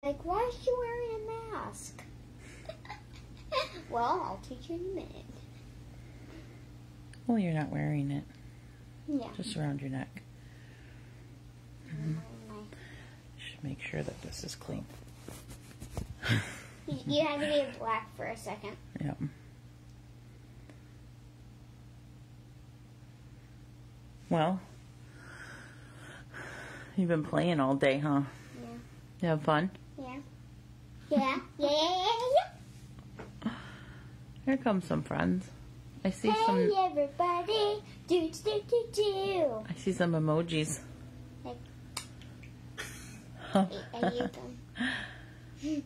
Like, why is she wearing a mask? Well, I'll teach you in a minute. Well, you're not wearing it. Yeah. Just around your neck. Should make sure that this is clean. You have to be black for a second. Yep. Well, you've been playing all day, huh? Yeah. You have fun? Yeah. Yeah. Yeah. Here come some friends. I see Hey, some. everybody. Do, do, do, do. I see some emojis. Like, I use them.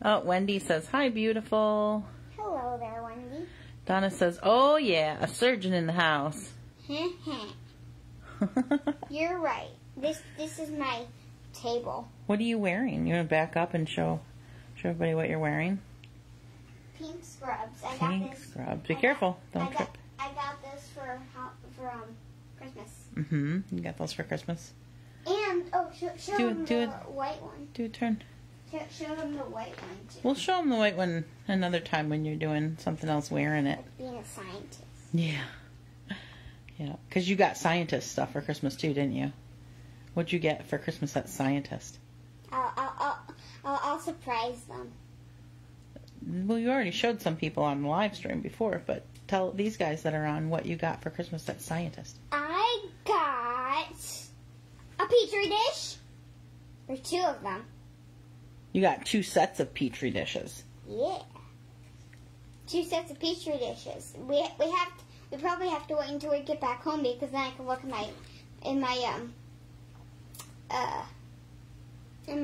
Oh, Wendy says, hi, beautiful. Hello there, Wendy. Donna says, oh, yeah, a surgeon in the house. You're right. This is my table. What are you wearing? You want to back up and show everybody what you're wearing? Pink scrubs. I got Pink this. scrubs. Be careful. Don't trip. I got this for Christmas. Mm-hmm. You got those for Christmas? And, show them the white one. Do a turn. Show them the white one, too. We'll show them the white one another time when you're doing something else wearing it. Like being a scientist. Yeah. Yeah. Because you got scientist stuff for Christmas, too, didn't you? What'd you get for Christmas at scientist? I'll surprise them. Well, you already showed some people on the live stream before, but tell these guys that are on what you got for Christmas at scientist. I got a petri dish. Or 2 of them. You got 2 sets of petri dishes. Yeah. 2 sets of petri dishes. We probably have to wait until we get back home because then I can look in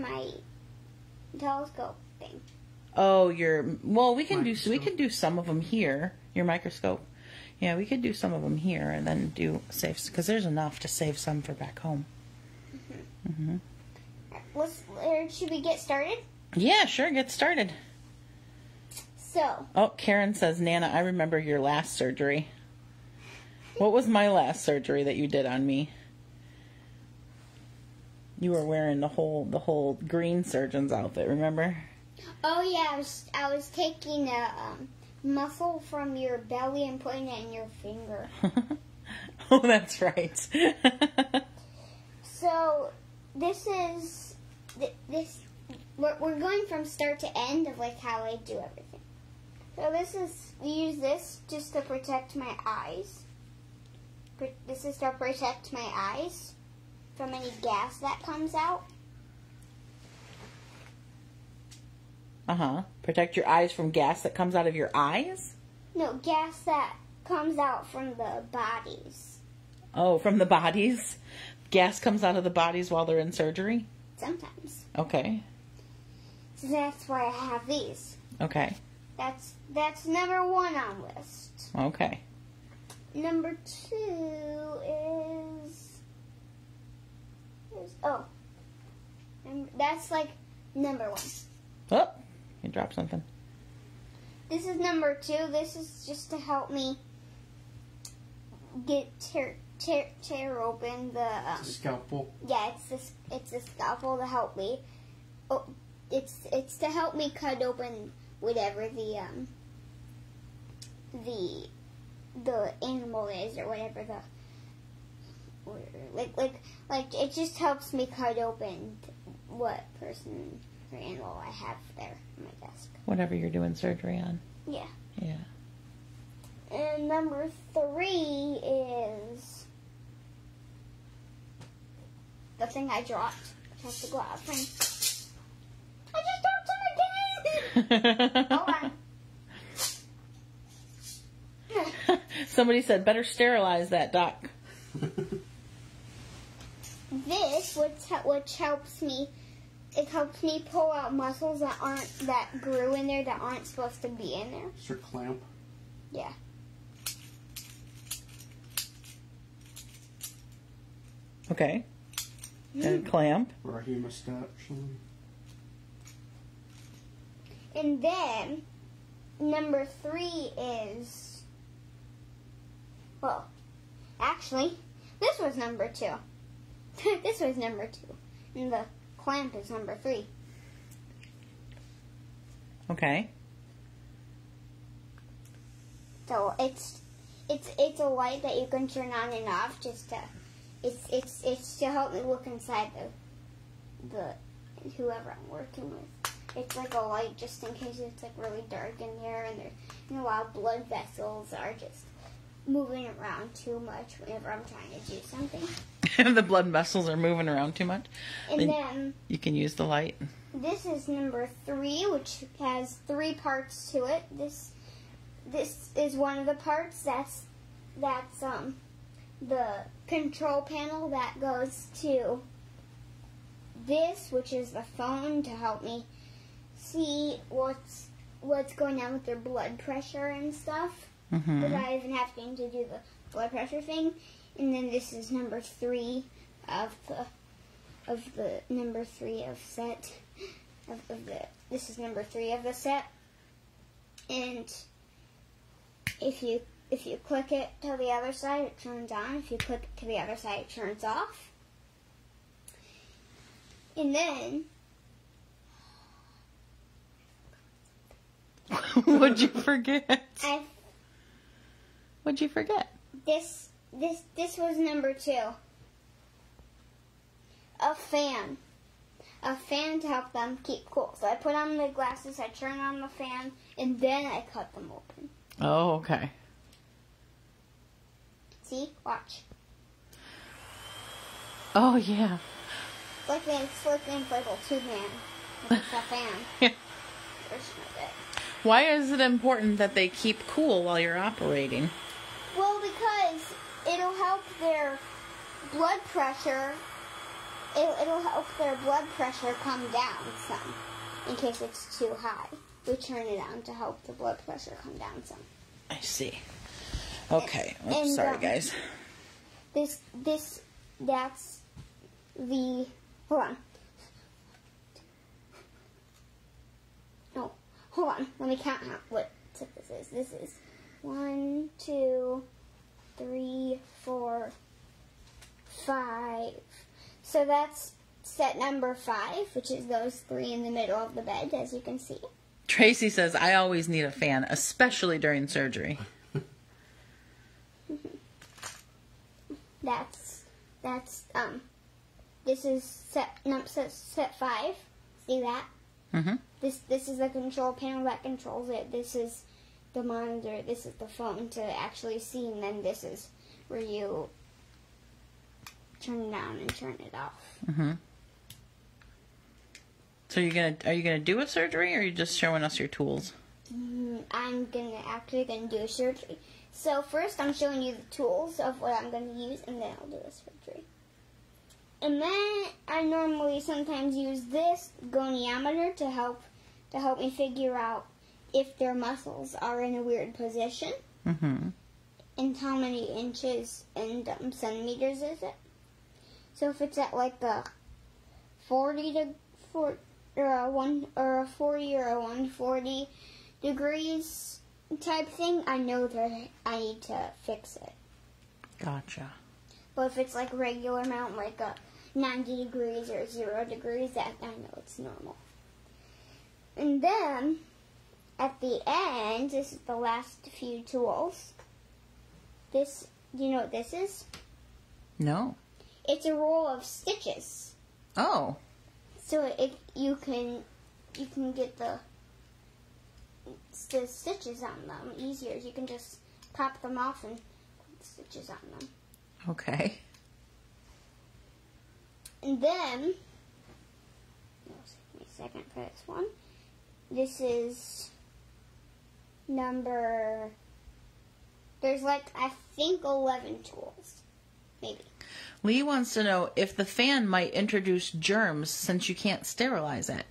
my telescope thing. Oh, we can do some of them here. Your microscope. Yeah, we could do some of them here and then do save, because there's enough to save some for back home. Mm-hmm. Should we get started? Yeah, sure, get started. So. Oh, Karen says, Nana, I remember your last surgery. What was my last surgery that you did on me? You were wearing the whole green surgeon's outfit, remember? Oh yeah, I was taking a muscle from your belly and putting it in your finger. Oh, that's right. So we're going from start to end of like how I do everything. So we use this just to protect my eyes. This is to protect my eyes from any gas that comes out. Uh-huh. Protect your eyes from gas that comes out of your eyes? No, gas that comes out from the bodies. Oh, from the bodies? Gas comes out of the bodies while they're in surgery? Sometimes. Okay. So that's why I have these. Okay. That's number 1 on list. Okay. Number 2 is that's like number 1. Oh, you dropped something. This is number 2. This is just to help me tear open the scalpel. Yeah, it's a scalpel to help me. Oh, it's to help me cut open whatever the animal is or whatever like it just helps me cut open what person or animal I have there on my desk. Whatever you're doing surgery on. Yeah. Yeah. And number 3 is the thing I dropped. I have to go out and I just dropped some again! Hold on. Somebody said, better sterilize that, Doc. This, which helps me, it helps me pull out muscles that grew in there that aren't supposed to be in there. It's your clamp. Yeah. Okay. And a clamp. Or a hemostat. And then, number 3 is, well, actually, this was number 2. This was number 2. And the clamp is number 3. Okay. So it's a light that you can turn on and off just to it's to help me look inside the whoever I'm working with. It's like a light just in case it's like really dark in there and there's a lot of blood vessels are just moving around too much whenever I'm trying to do something. The blood vessels are moving around too much. And then you can use the light. This is number 3, which has 3 parts to it. This is one of the parts. That's the control panel that goes to this, which is the phone to help me see what's going on with their blood pressure and stuff. Mm-hmm. Without even having to do the blood pressure thing. And then this is number 3 of the number 3 of set this is number 3 of the set. And if you click it to the other side, it turns on. If you click it to the other side, it turns off. And then What'd you forget? What'd you forget? This was number 2. A fan. A fan to help them keep cool. So I put on the glasses, I turn on the fan, and then I cut them open. Oh, okay. See? Watch. Oh, yeah. It's like the inflatable tube man. It's a fan. Yeah. Version of it. Why is it important that they keep cool while you're operating? Well, because it'll help their blood pressure. It'll help their blood pressure come down some, in case it's too high. We turn it on to help the blood pressure come down some. I see. Okay. Oops, And, sorry, guys. That's the. Hold on. No, hold on. Let me count out what this is. This is 1, 2, 3, 4, 5. So that's set number 5, which is those 3 in the middle of the bed, as you can see. Tracy says, I always need a fan, especially during surgery. This is set 5. See that? Mm-hmm. This is the control panel that controls it. This is the monitor. This is the phone to actually see, and then this is where you turn it on and turn it off. Mm-hmm. So are you gonna do a surgery, or are you just showing us your tools? I'm actually gonna do a surgery. So first, I'm showing you the tools of what I'm gonna use, and then I'll do a surgery. And then I normally sometimes use this goniometer to help me figure out if their muscles are in a weird position. Mm-hmm. And how many inches and centimeters is it? So if it's at like a 40 or a 140 degrees type thing, I know that I need to fix it. Gotcha. But if it's like regular amount, like a 90 degrees or 0 degrees, that I know it's normal. And then at the end, this is the last few tools. Do you know what this is? No. It's a roll of stitches. Oh. So you can get the stitches on them easier. You can just pop them off and put stitches on them. Okay. And then, give me a second for this one. This is number. There's I think 11 tools, maybe. Lee wants to know if the fan might introduce germs since you can't sterilize it.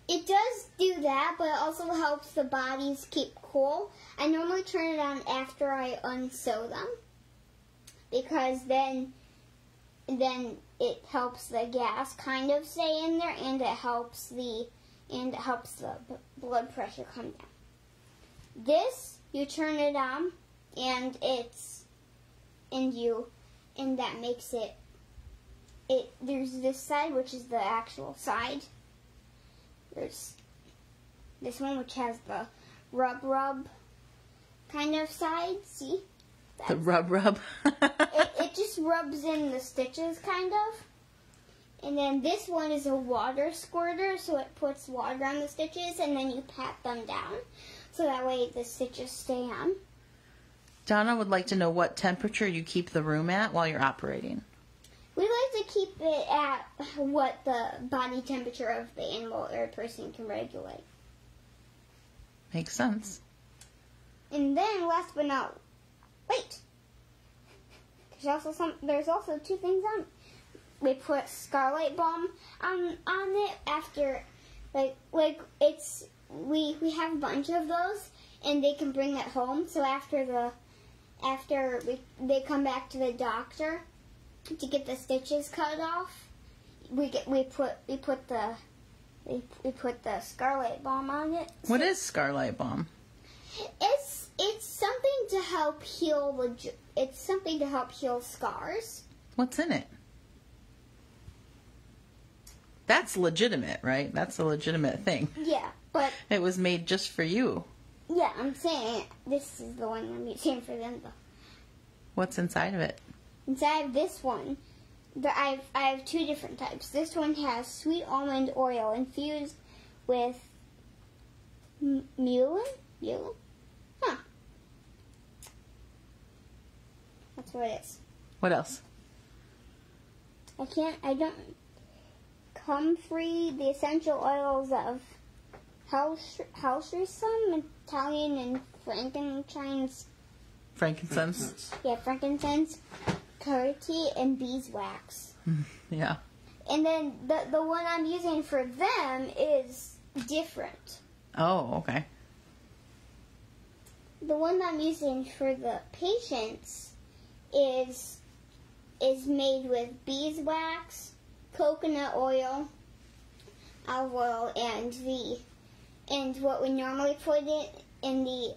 It does do that, but it also helps the bodies keep cool. I normally turn it on after I unsew them, because then it helps the gas kind of stay in there, and it helps the blood pressure come down. This, you turn it on, and that makes it. There's this side, which is the actual side. this one, which has the rub kind of side. See? The rub. It just rubs in the stitches, kind of. And then this one is a water squirter, so it puts water on the stitches, and then you pat them down, so that way the stitches stay on. Donna would like to know what temperature you keep the room at while you're operating. We like to keep it at what the body temperature of the animal or person can regulate. Makes sense. And then, last but not wait, there's also two things on it. We put Scarlet Balm on it after, like it's we have a bunch of those, and they can bring it home. So after they come back to the doctor to get the stitches cut off, we put the Scarlet Balm on it. What is Scarlet Balm? It's something to help heal. It's something to help heal scars. What's in it? That's legitimate, right? That's a legitimate thing. Yeah, but it was made just for you. Yeah, I'm saying this is the one I'm using for them, though. What's inside of it? Inside of this one, I have two different types. This one has sweet almond oil infused with mullein? Huh. That's what it is. What else? Comfrey, the essential oils of Halcyon, Italian, and frankincense. Yeah, frankincense, curry, and beeswax. Yeah. And then the one I'm using for them is different. Oh, okay. The one I'm using for the patients is made with beeswax, coconut oil, olive oil, and what we normally put it in the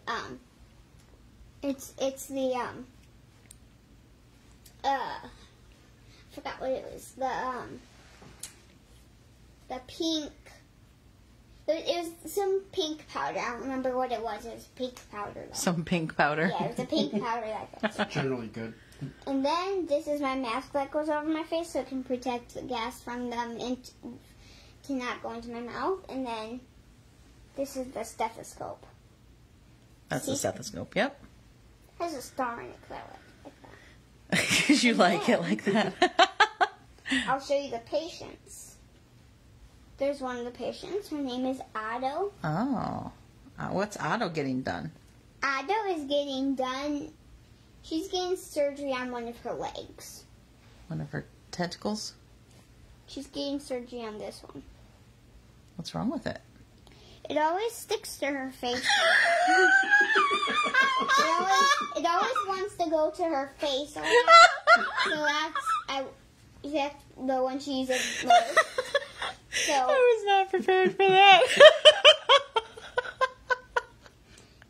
forgot what it was, the pink. It was some pink powder. I don't remember what it was. It was pink powder, though. Some pink powder. Yeah, it was a pink powder like that. Generally good. And then this is my mask that goes over my face, so it can protect the gas from them and to not go into my mouth. And then this is the stethoscope. That's the stethoscope. Yep. It has a star in it because I like that. Because you like it like that. I'll show you the patients. There's one of the patients. Her name is Otto. Oh. What's Otto getting done? Otto is getting done. She's getting surgery on one of her legs. One of her tentacles? She's getting surgery on this one. What's wrong with it? It always sticks to her face. it always wants to go to her face. So that's the one she uses most. So, I was not prepared for that.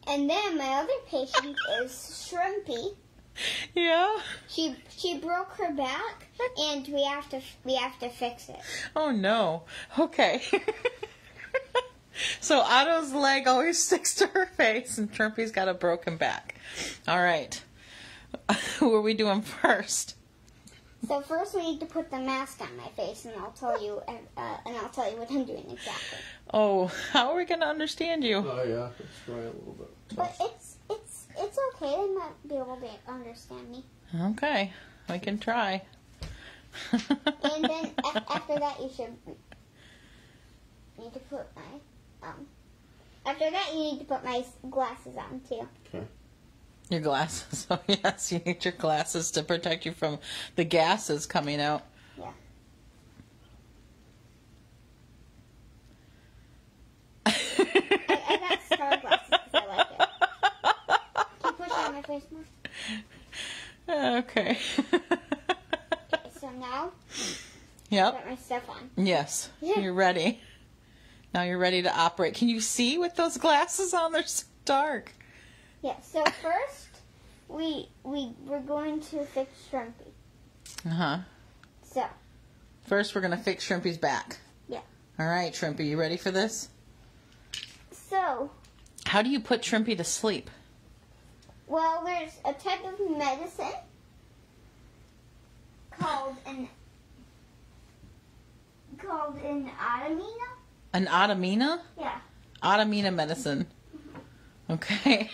And then my other patient is Shrimpy. Yeah. She broke her back, and we have to fix it. Oh no. Okay. So Otto's leg always sticks to her face, and Shrimpy's got a broken back. All right. Who are we doing first? So first we need to put the mask on my face, and I'll tell you what I'm doing exactly. Oh, how are we going to understand you? Oh yeah, it's probably a little bit But tough. it's okay. They might be able to understand me. Okay, we can try. And then after that, you need to put my after that you need to put my glasses on too. Okay. Your glasses. Oh yes, you need your glasses to protect you from the gases coming out. Yeah. I got star glasses because I like it. Can you push it on my face more? Okay. Okay, so now Yep. put my stuff on. Yes. Yeah. You're ready. Now you're ready to operate. Can you see with those glasses on? They're so dark. Yeah, so first we're going to fix Shrimpy. Uh-huh. So, First we're going to fix Shrimpy's back. yeah. All right, Shrimpy, you ready for this? So, How do you put Shrimpy to sleep? well, there's a type of medicine called an Atamina. An Otomina? Yeah. Otomina medicine. Okay.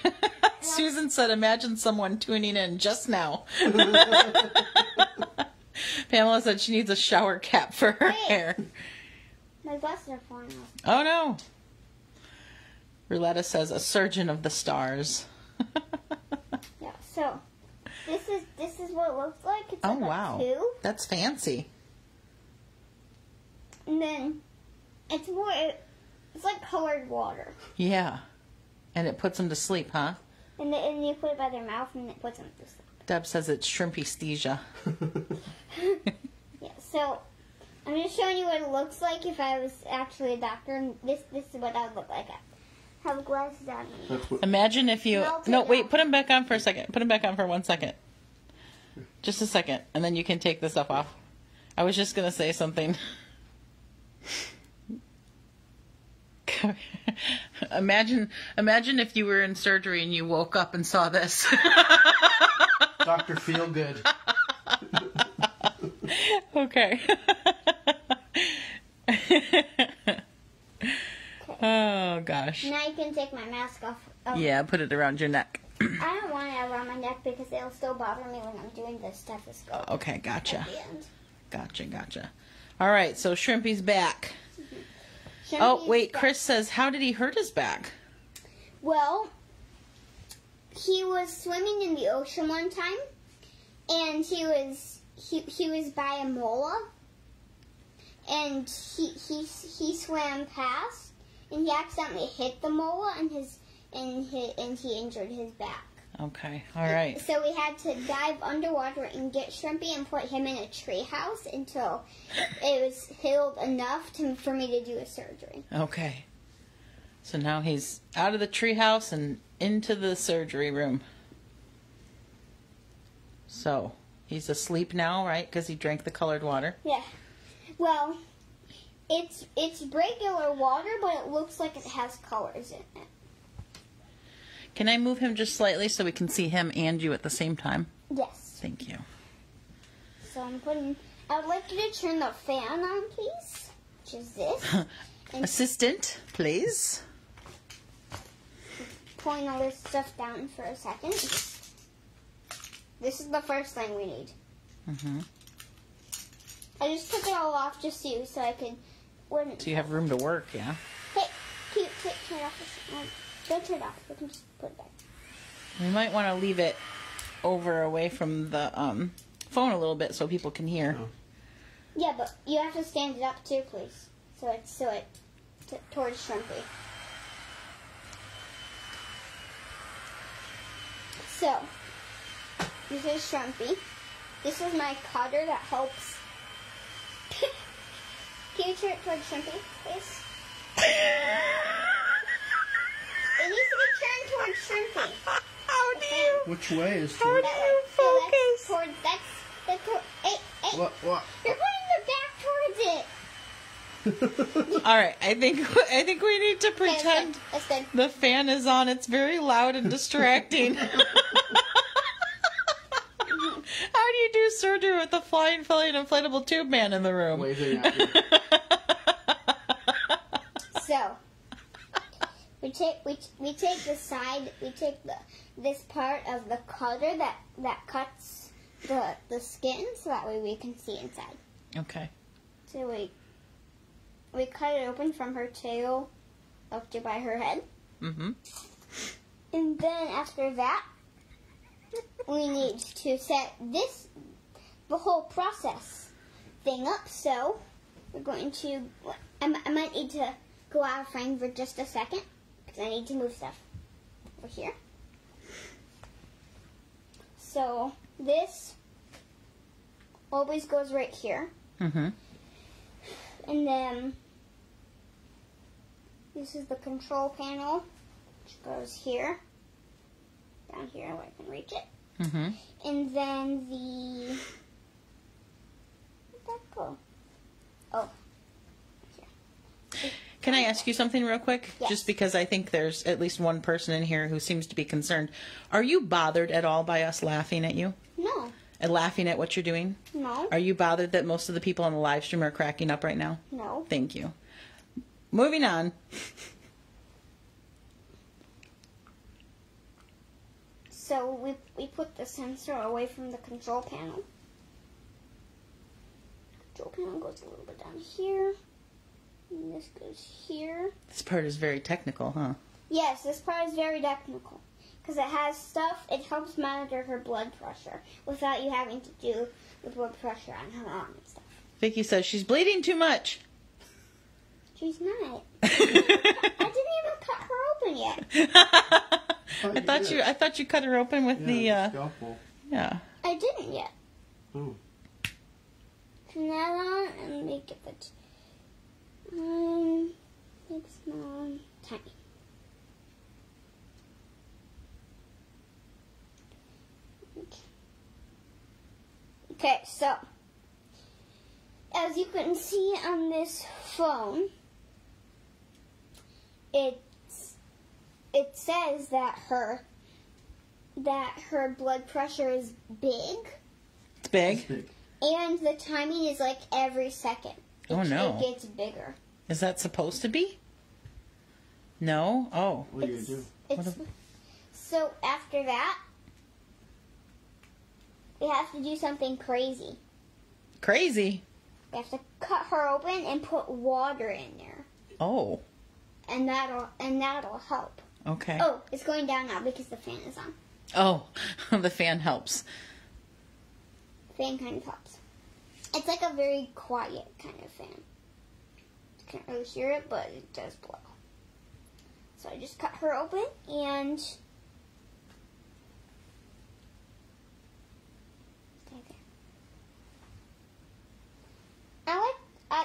Susan said, imagine someone tuning in just now. Pamela said she needs a shower cap for her hair. My glasses are falling off. Oh no. Rouletta says, a surgeon of the stars. Yeah. So, this is what it looks like. It's Oh like wow. a tube, That's fancy. and then it's like colored water, Yeah. And it puts them to sleep, huh? and you put it by their mouth, and it puts them to sleep. Deb says it's shrimpy-sthesia. Yeah. So, I'm just showing you what it looks like if I was actually a doctor, and this is what I would look like. I have glasses on. That's what. Imagine if you... Melt it No, wait, down. put them back on for a second. Put them back on for 1 second. Just a second, and then you can take the stuff off. I was just going to say something. Imagine if you were in surgery and you woke up and saw this. Dr. Feelgood. Okay. Oh, gosh. Now you can take my mask off. Oh, Yeah, put it around your neck. I don't want it around my neck because it'll still bother me when I'm doing the stethoscope Okay, gotcha. at the end. Gotcha. All right, so Shrimpy's back. Oh, Shrimpy's wait, back. Chris says, how did he hurt his back? Well, he was swimming in the ocean one time, and he was by a mola, and he swam past, and he accidentally hit the mola, and he injured his back. Okay, all right. So we had to dive underwater and get Shrimpy and put him in a tree house until it was healed enough for me to do a surgery. Okay. So now he's out of the treehouse and into the surgery room. So he's asleep now, right? Because he drank the colored water. Yeah. Well, it's regular water, but it looks like it has colors in it. Can I move him just slightly so we can see him and you at the same time? Yes. Thank you. So I would like you to turn the fan on, please. Which is this. And Assistant, please. pulling all this stuff down for a second. This is the first thing we need. Mm-hmm. I just took it all off just so I could. So you have room to work, yeah? Hey, turn it off. Don't turn it off. We can just put it back. We might want to leave it away from the phone a little bit so people can hear. Oh. Yeah, but you have to stand it up too, please. So it's towards Shrimpy. So this is Shrimpy. This is my cutter that helps. Can you turn it towards Shrimpy, please? It needs to be turned towards Shrimpy. How do you? Which way is How towards? do you focus? Hey, What? you're putting your back towards it. All right, I think we need to pretend That's good. the fan is on. It's very loud and distracting. How do you do surgery with a flying inflatable tube man in the room? Waving at you. So we take the side. We take this part of the cutter that cuts the skin, so that way we can see inside. Okay. So we cut it open from her tail up to by her head. Mm-hmm. And then after that, we need to set the whole process thing up. So we're going to, I might need to go out of frame for just a second because I need to move stuff over here. So this always goes right here. Mm-hmm. And then this is the control panel, which goes here, down here where I can reach it. Mm-hmm. And then where'd that go? Oh, here. Can I ask you something real quick? Yes. Just because I think there's at least one person in here who seems to be concerned. Are you bothered at all by us laughing at you? No. And laughing at what you're doing? No. Are you bothered that most of the people on the live stream are cracking up right now? No. Thank you. Moving on. So we put the sensor away from the control panel. Control panel goes a little bit down here. And this goes here. This part is very technical, huh? Yes, this part is very technical. Because it has stuff, it helps monitor her blood pressure without you having to do the blood pressure on her arm and stuff. Vicky says she's bleeding too much. She's not. I didn't even cut her open yet. I thought you cut her open with the scalpel. yeah. I didn't yet. Oh. Turn that on and make it big, small, tiny. Okay, so as you can see on this phone, it says that her blood pressure is big. It's big. It's big. And the timing is like every second. Oh, no. It gets bigger. Is that supposed to be? No? Oh. What do you do? So after that, we have to do something crazy. Crazy? We have to cut her open and put water in there. Oh. And that'll help. Okay. Oh, it's going down now because the fan is on. Oh, the fan helps. Fan kind of helps. It's like a very quiet kind of fan. You can't really hear it, but it does blow. So I just cut her open and stay there.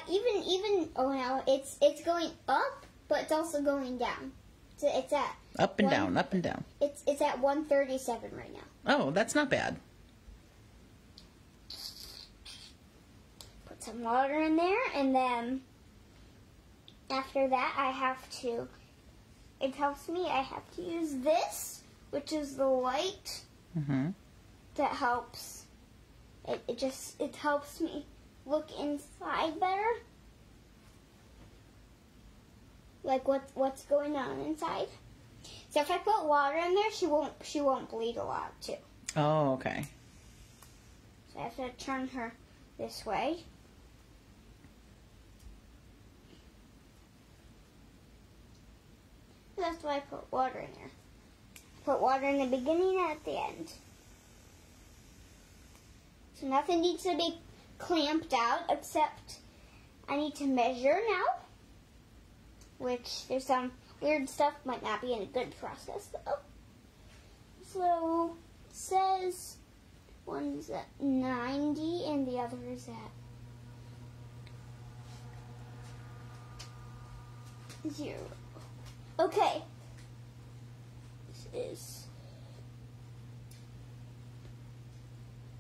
Even oh now it's going up, but it's also going down. So it's at Up and down, up and down. It's at 137 right now. Oh, that's not bad. Put some water in there, and then after that it helps me, I have to use this, which is the light that helps. It helps me look inside better. Like what's going on inside. So if I put water in there, she won't bleed a lot too. Oh, okay. So I have to turn her this way. That's why I put water in there. Put water in the beginning and at the end. So nothing needs to be clamped out except I need to measure now. Which there's some weird stuff, might not be in a good process though. So it says one's at 90 and the other is at 0. Okay.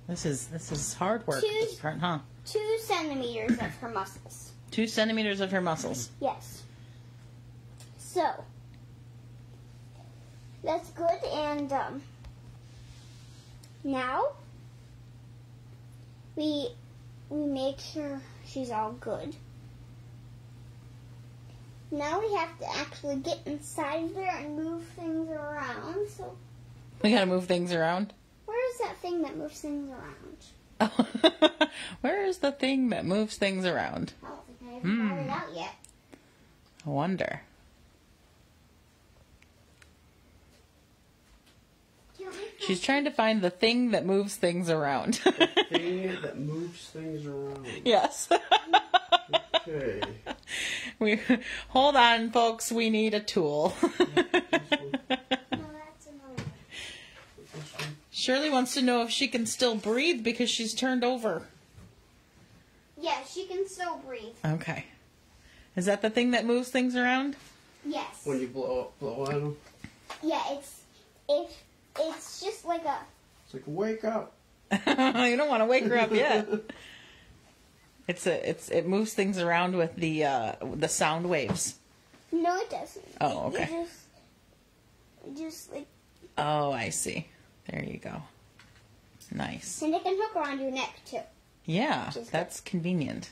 This is hard work, this part, huh? 2 centimeters of her muscles. 2 centimeters of her muscles. Yes. So that's good, and now we make sure she's all good. Now we have to actually get inside there and move things around. So We gotta move things around. where is that thing that moves things around? Where is the thing that moves things around? I don't think I haven't got it out yet. I wonder. She's trying to find the thing that moves things around. The thing that moves things around. Yes. Okay. Hold on, folks. We need a tool. No, that's another one. Shirley wants to know if she can still breathe because she's turned over. Yeah, she can still breathe. Okay. Is that the thing that moves things around? Yes. When you blow at them, Yeah, it's just like a. it's like, wake up. You don't want to wake her up yet. It moves things around with the sound waves. No, it doesn't. Oh, okay. Just like. Oh, I see. There you go. Nice. And it can hook around your neck too. Yeah, that's convenient.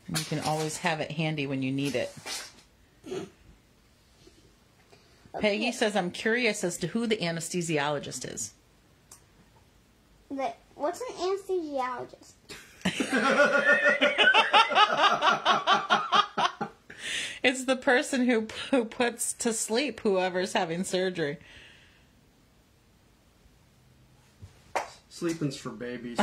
And you can always have it handy when you need it. Okay. Peggy says, I'm curious as to who the anesthesiologist is. What's an anesthesiologist? It's the person who puts to sleep whoever's having surgery. Sleeping's for babies.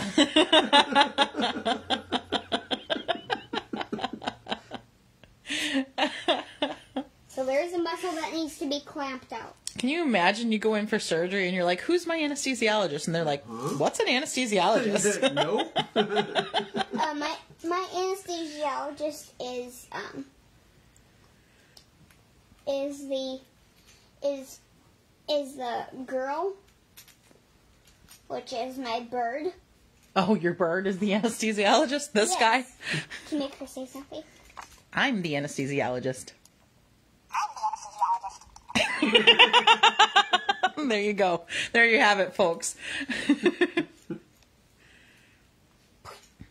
So there's a muscle that needs to be clamped out. Can you imagine you go in for surgery and you're like, who's my anesthesiologist? And they're like, what's an anesthesiologist? Nope. My anesthesiologist is the girl, which is my bird. Oh, your bird is the anesthesiologist? This Yes. guy? Can you make her say something? I'm the anesthesiologist. There you go. There you have it, folks.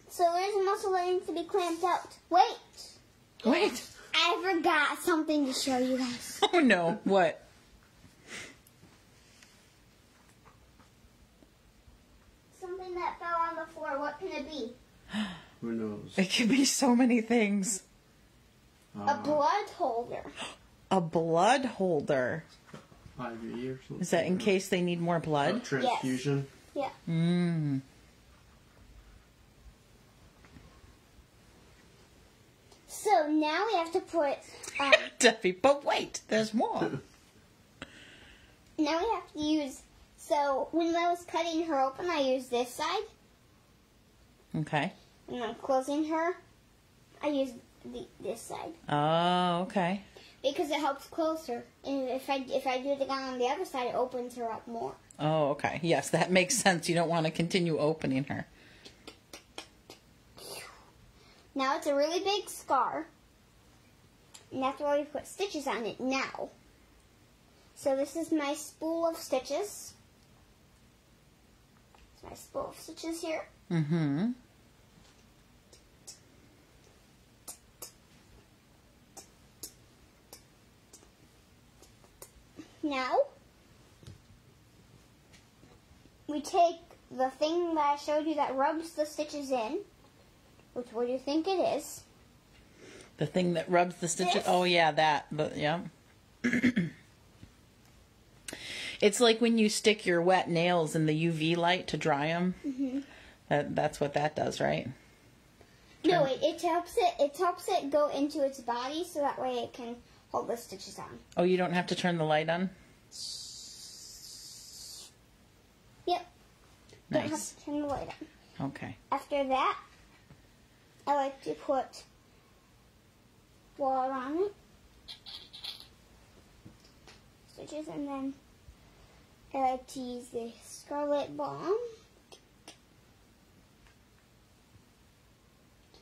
So there's a muscle that needs to be clamped out. Wait, I forgot something to show you guys. Oh no, what? Something that fell on the floor. What can it be? Who knows? It could be so many things. A blood holder. A blood holder. IV or something. Is that in case they need more blood? Transfusion. Yeah. Mmm. So now we have to put. Debbie, but wait, there's more. Now we have to use. So when I was cutting her open, I used this side. Okay. When I'm closing her, I use this side. Oh, okay. Because it helps close her. And if I do the guy on the other side, it opens her up more. Oh, okay. Yes, that makes sense. You don't want to continue opening her. Now it's a really big scar. And that's why we put stitches on it now. So this is my spool of stitches. It's my spool of stitches here. Mm-hmm. Now, we take the thing that I showed you that rubs the stitches in. Which, what do you think it is? The thing that rubs the stitches? This? Oh, yeah, that. But yeah. It's like when you stick your wet nails in the UV light to dry them. Mm-hmm. That's what that does, right? No, it helps it go into its body so that way it can hold the stitches on. Oh, you don't have to turn the light on? Yep. Don't have Nice. to turn the light on. Okay. After that, I like to put water on it. Stitches, and then I like to use the Scarlet Balm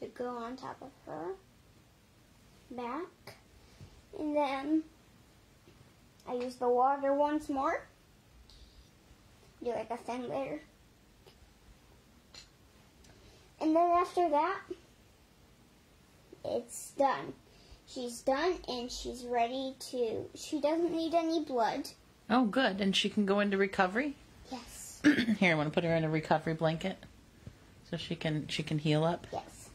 to go on top of her back. And then I use the water once more. Do like a thin layer. And then after that, it's done. She's done and she's ready to, she doesn't need any blood. Oh, good. And she can go into recovery? Yes. Here, I want to put her in a recovery blanket so she can heal up. Yes.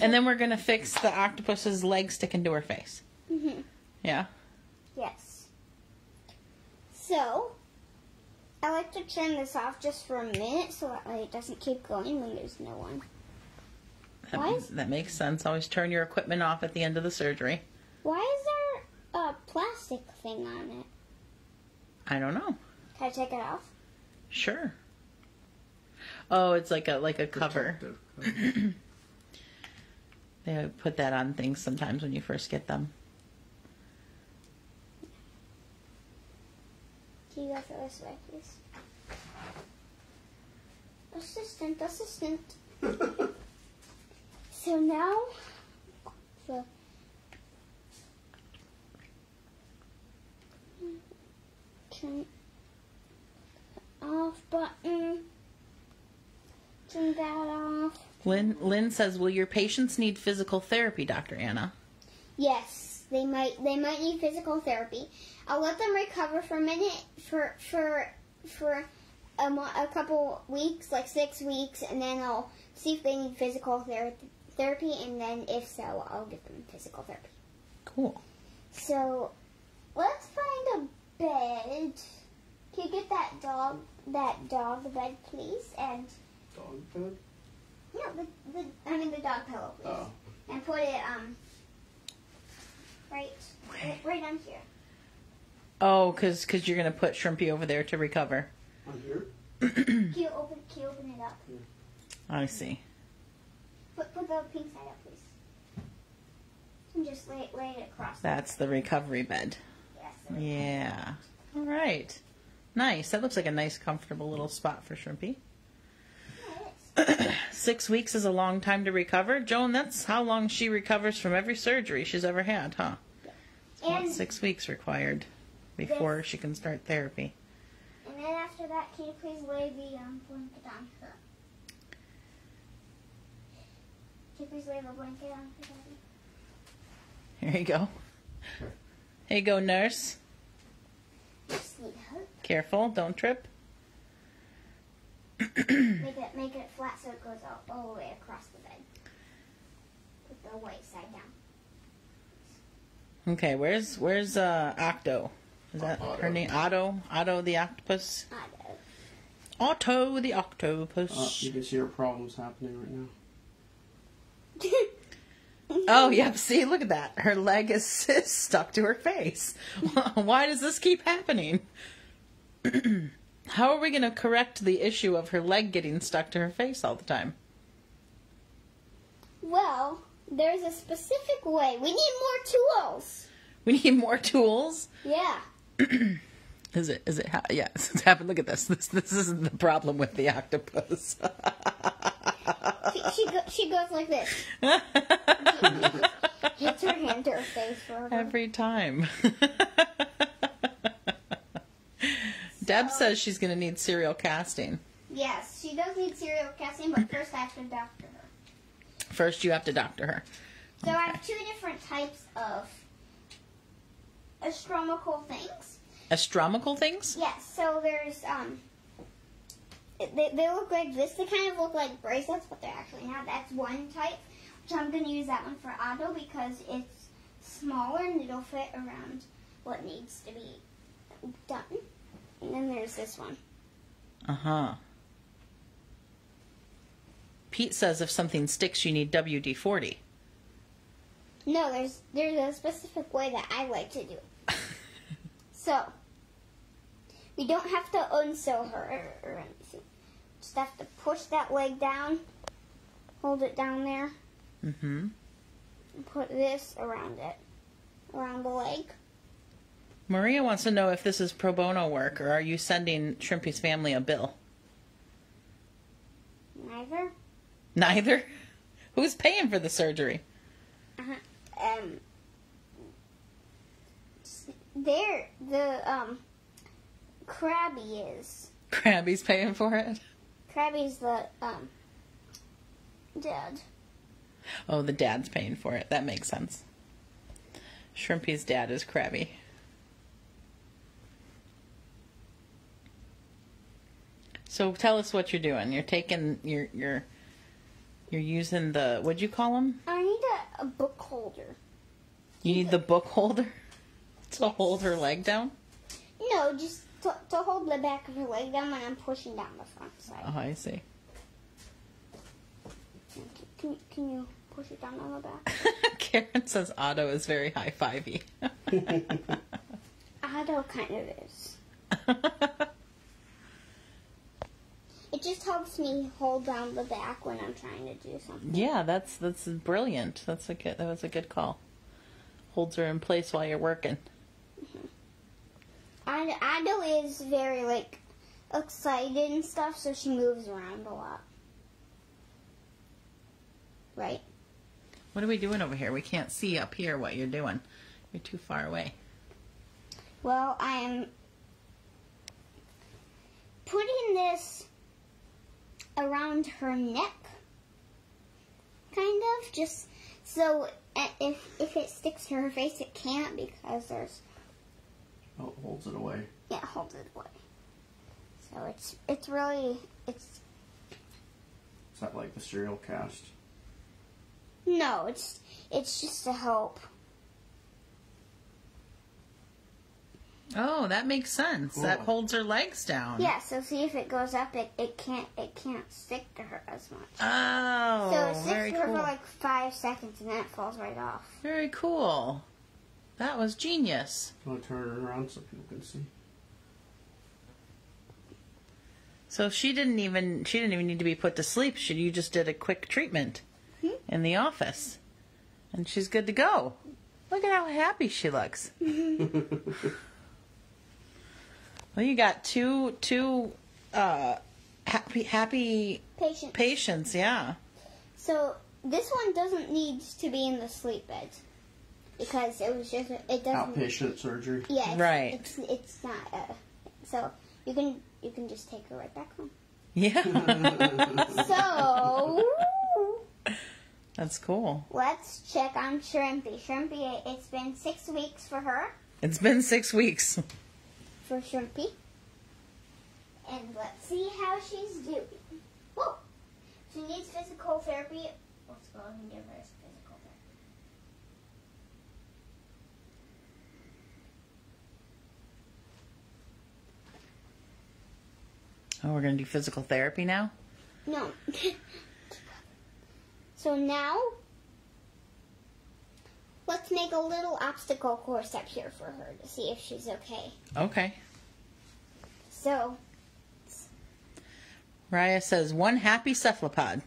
And then we're going to fix the octopus's leg sticking to her face. Mm-hmm. Yeah? Yes. So, I like to turn this off just for a minute so that way it doesn't keep going when there's no one. That makes sense. Always turn your equipment off at the end of the surgery. Why is there a plastic thing on it? I don't know. Can I take it off? Sure. Oh, it's like a cover. Protective cover. They put that on things sometimes when you first get them. Can you go for this way, please? Assistant. So now, turn off button. Turn that off. Lynn says, will your patients need physical therapy, Dr. Anna? Yes, they might need physical therapy. I'll let them recover for a minute for a couple weeks, like 6 weeks, and then I'll see if they need physical therapy, and then if so, I'll give them physical therapy. Cool. So, let's find a bed. Can you get that dog bed, please? And Dog bed? no, the dog pillow, please. Oh. And put it right down here. Oh, because you're going to put Shrimpy over there to recover. On here? Can you open it up? Yeah. I see. Put the pink side up, please. And just lay it across. That's the recovery bed. Yes. Yeah. All right. Nice. That looks like a nice, comfortable little spot for Shrimpy. Yeah, it is. 6 weeks is a long time to recover. Joan, that's how long she recovers from every surgery she's ever had, huh? It's about And 6 weeks required before she can start therapy. And then after that, can you please lay the blanket on her? Can you please lay the blanket on her, Daddy? Here you go. Here you go, nurse. Just need help. Careful, don't trip. Make it flat so it goes all the way across the bed. Put the white side down. Okay, where's Octo? Is that her name? Otto the octopus? Otto the octopus. You can see her problems happening right now. Oh, yep. See, look at that. Her leg is stuck to her face. Why does this keep happening? How are we going to correct the issue of her leg getting stuck to her face all the time? Well, there's a specific way. We need more tools. We need more tools? Yeah. Is it? Yeah, it's happened. Look at this. This isn't the problem with the octopus. She goes like this. Hits her hand to her face forever. Every time. Deb says she's going to need serial casting. Yes, she does need serial casting, but first I have to doctor her. First, you have to doctor her. So I have 2 different types of astronomical things. Astronomical things? Yes, so there's, they look like this. They kind of look like bracelets, but they're actually not. That's one type, which I'm going to use that one for Otto because it's smaller and it'll fit around what needs to be done. And then there's this one. Uh-huh. Pete says if something sticks, you need WD-40. No, there's a specific way that I like to do it. So, we don't have to unsew her or anything. Just have to push that leg down, hold it down there, Mm-hmm. and put this around it, around the leg. Maria wants to know if this is pro bono work or are you sending Shrimpy's family a bill? Neither. Neither? Who's paying for the surgery? Krabby is. Krabby's paying for it? Krabby's the, dad. Oh, the dad's paying for it. That makes sense. Shrimpy's dad is Krabby. So tell us what you're doing. You're taking, you're using the, what'd you call them? I need a book holder. You need the book holder to hold her leg down? No, just to hold the back of her leg down when I'm pushing down the front side. Oh, I see. Can you push it down on the back? Karen says Otto is very high-fivey. Otto kind of is. It just helps me hold down the back when I'm trying to do something. Yeah, that's brilliant. That was a good call. Holds her in place while you're working. Otto is very, excited and stuff, so she moves around a lot. Right? What are we doing over here? We can't see up here what you're doing. You're too far away. Well, I am putting this around her neck, kind of, just so if it sticks to her face, it can't because there's... Oh, it holds it away. Yeah, it holds it away. So it's really... Is that like the cereal cast? No, it's just to help. Oh, that makes sense. Cool. That holds her legs down. Yeah, so see if it goes up, it can't stick to her as much. Oh, So it sticks very to her cool. for like 5 seconds and then it falls right off. Very cool. That was genius. You want to turn it around so people can see? So she didn't even need to be put to sleep. You just did a quick treatment in the office, and she's good to go. Look at how happy she looks. Well, you got two happy patients, yeah. So this one doesn't need to be in the sleep bed because it doesn't. Outpatient surgery. Yeah, Right. It's not. So you can just take her right back home. Yeah. So That's cool. let's check on Shrimpy. Shrimpy, it's been 6 weeks for her. It's been 6 weeks. For Shrimpy. And let's see how she's doing. Whoa! She needs physical therapy. Let's go and give her physical therapy. Oh, we're going to do physical therapy now? No. So now, let's make a little obstacle course up here for her to see if she's okay. Okay. So, Raya says, one happy cephalopod.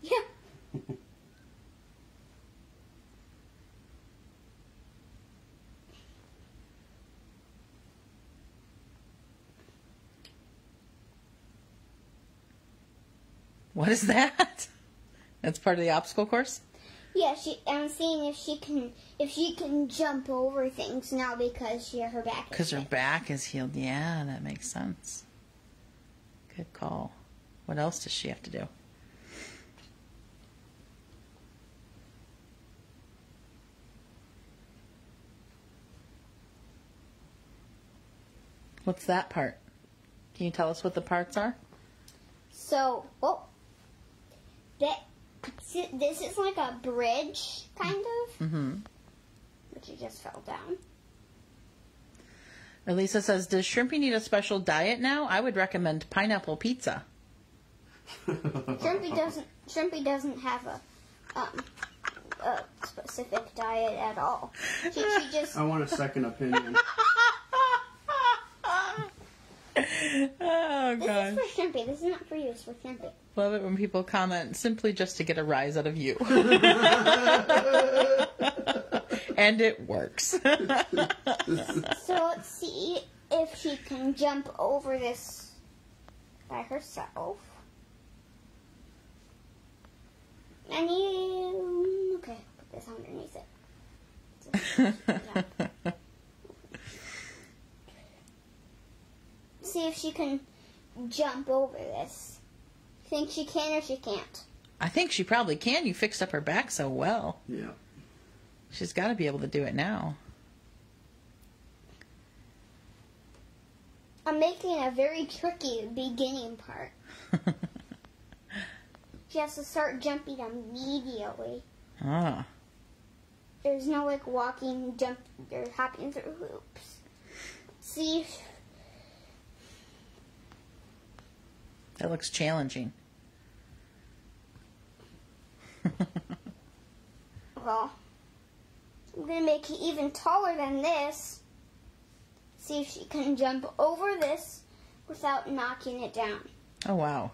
yeah. What is that? That's part of the obstacle course? Yeah, I'm seeing if she can jump over things now because her back is Because her fixed. back is healed. Yeah, that makes sense. Good call. What else does she have to do? What's that part? Can you tell us what the parts are? So, this is like a bridge, kind of. Mm-hmm. But she just fell down. Elisa says, does Shrimpy need a special diet now? I would recommend pineapple pizza. Shrimpy doesn't have a specific diet at all. She just... I want a second opinion. Oh, This gosh. is for Shrimpy. This is not for you. It's for Shrimpy. Love it when people comment simply just to get a rise out of you. And it works. So let's see if she can jump over this by herself. Okay, put this underneath it. See if she can jump over this. Think she can or she can't? I think she probably can. You fixed up her back so well. Yeah. She's got to be able to do it now. I'm making a very tricky beginning part. She has to start jumping immediately. Ah. There's no like walking, jump, or hopping through hoops. See if... That looks challenging. Well, I'm going to make it even taller than this. See if she can jump over this without knocking it down. Oh, wow.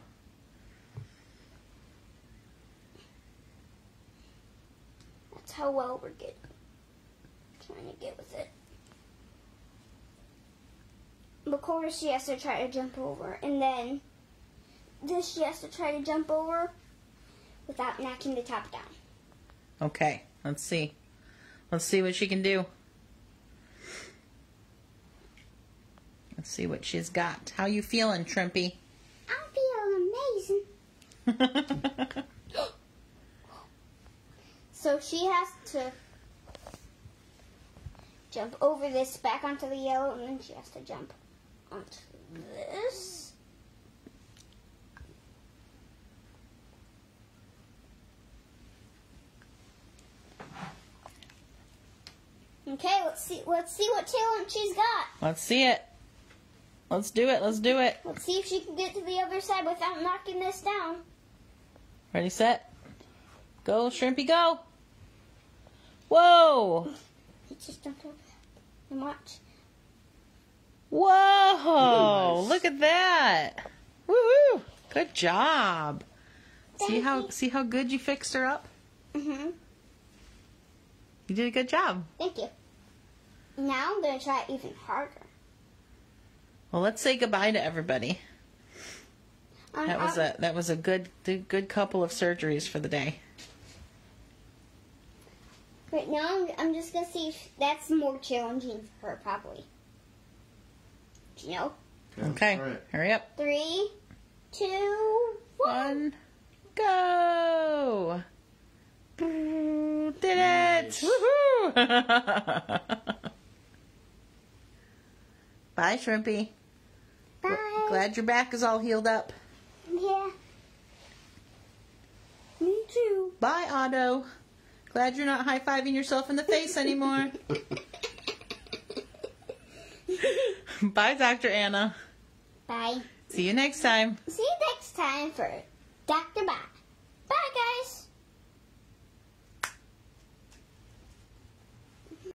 That's how well we're getting. Trying to get with it. Of course, she has to try to jump over. And then this she has to try to jump over without knocking the top down. Okay, let's see. Let's see what she can do. Let's see what she's got. How you feeling, Shrimpy? I'm feeling amazing. So she has to jump over this back onto the yellow, and then she has to jump onto this. Okay, let's see what talent she's got. Let's see it. Let's do it. Let's do it. Let's see if she can get to the other side without knocking this down. Ready, set, go, Shrimpy, go. Whoa. You just jumped over that. And watch. Whoa. Nice. Look at that. Woohoo. Good job. See how good you fixed her up? Mm-hmm. You did a good job. Thank you. Now I'm going to try it even harder. Well, let's say goodbye to everybody. That was a good couple of surgeries for the day. Right now, I'm just going to see if that's more challenging for her, probably. Do you know? Okay. All right. Hurry up. 3, 2, 1. Go. Did it. Nice. Woohoo. Bye, Shrimpy. Bye. Glad your back is all healed up. Yeah. Me too. Bye, Otto. Glad you're not high-fiving yourself in the face anymore. Bye, Dr. Anna. Bye. See you next time. See you next time for Dr. Bot.